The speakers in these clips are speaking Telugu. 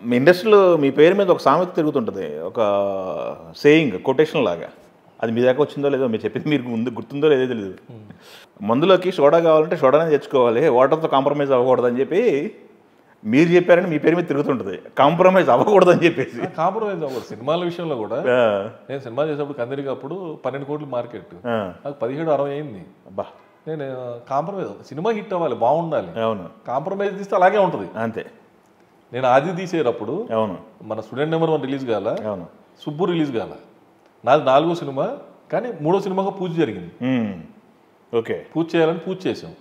మీ ఇండస్ట్రీలో మీ పేరు మీద ఒక సామెత తిరుగుతుంటుంది, ఒక సేయింగ్ కొటేషన్ లాగా. అది మీ దాకా వచ్చిందో లేదో, మీరు చెప్పింది మీరు ముందు గుర్తుందో లేదో తెలియదు. మందులోకి సోడా కావాలంటే సోడానే తెచ్చుకోవాలి, వాటర్తో కాంప్రమైజ్ అవ్వకూడదని చెప్పి మీరు చెప్పారని మీ పేరు మీద తిరుగుతుంటుంది, కాంప్రమైజ్ అవ్వకూడదని చెప్పేసి. కాంప్రమైజ్ అవ్వదు. సినిమాల విషయంలో కూడా నేను సినిమా చేసేప్పుడు కందిరికి అప్పుడు 12 కోట్ల మార్కెట్, నాకు 17-60 అయింది. అబ్బా, నేను కాంప్రమైజ్, సినిమా హిట్ అవ్వాలి, బాగుండాలి. అవును, కాంప్రమైజ్ తీస్తే అలాగే ఉంటుంది అంతే. నేను ఆది తీసేటప్పుడు అవును, మన స్టూడెంట్ నెంబర్ 1 రిలీజ్ కాల, అవును, సుబ్బు రిలీజ్ కాల, నాది 4వ సినిమా, కానీ 3వ సినిమాగా పూజ జరిగింది. ఓకే, పూజ చేయాలని పూజ చేసాం.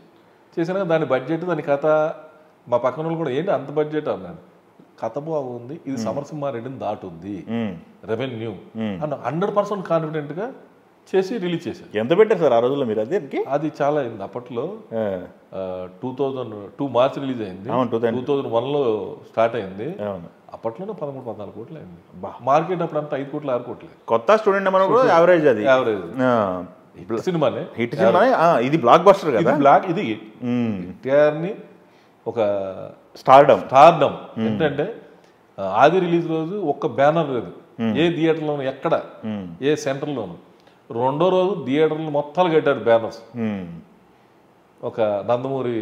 చేసినాక దాని బడ్జెట్, దాని కథ, మా పక్కన వాళ్ళు కూడా ఏంటి అంత బడ్జెట్ అన్నాడు. కథ బాగుంది, ఇది సమరసింహారెడ్డిని దాటుద్ది, రెవెన్యూ అన్న 100% కాన్ఫిడెంట్గా చేసి రిలీజ్ చేశారు. ఎంత పెట్టారు సార్ ఆ రోజుల్లో మీరు? అది చాలా అయింది అప్పట్లో. 2002 మార్చ్ రిలీజ్ అయింది, 2001లో స్టార్ట్ అయింది. అప్పట్లోనే 13-14 కోట్లు అయింది. మార్కెట్ అప్పుడు అంతా 5 కోట్లు 6 కోట్లు. కొత్త స్టూడెంట్ నెంబర్ యావరేజ్, అది యావరేజ్ సినిమానే, హిట్ సినిమానే. ఇది బ్లాక్ బస్టర్ కదా, ఇది ఎన్టీఆర్ని ఒక స్టార్డమ్. ఏంటంటే ఆది రిలీజ్ రోజు ఒక్క బ్యానర్ లేదు ఏ థియేటర్లోను, ఎక్కడ ఏ సెంటర్లోను. రెండో రోజు థియేటర్లు మొత్తాలు కట్టారు బ్యానర్స్. ఒక నందమూరి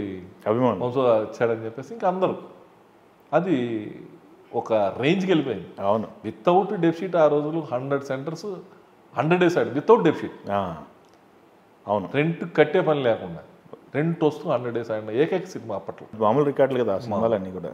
అభిమానం వంశ వచ్చాడని చెప్పేసి ఇంకా అందరూ, అది ఒక రేంజ్కి వెళ్ళిపోయింది. అవును, వితౌట్ డెఫిసిట్ ఆ రోజులు 100 సెంటర్స్ 100 డేస్ ఆడి వితౌట్ డెఫిసిట్. అవును, రెంట్ కట్టే పని లేకుండా రెంట్ వస్తూ 100 డేస్ ఆడిన ఏకైక సినిమా అప్పట్లో. మామూలు రికార్డులు కదా సినిమాలన్నీ కూడా.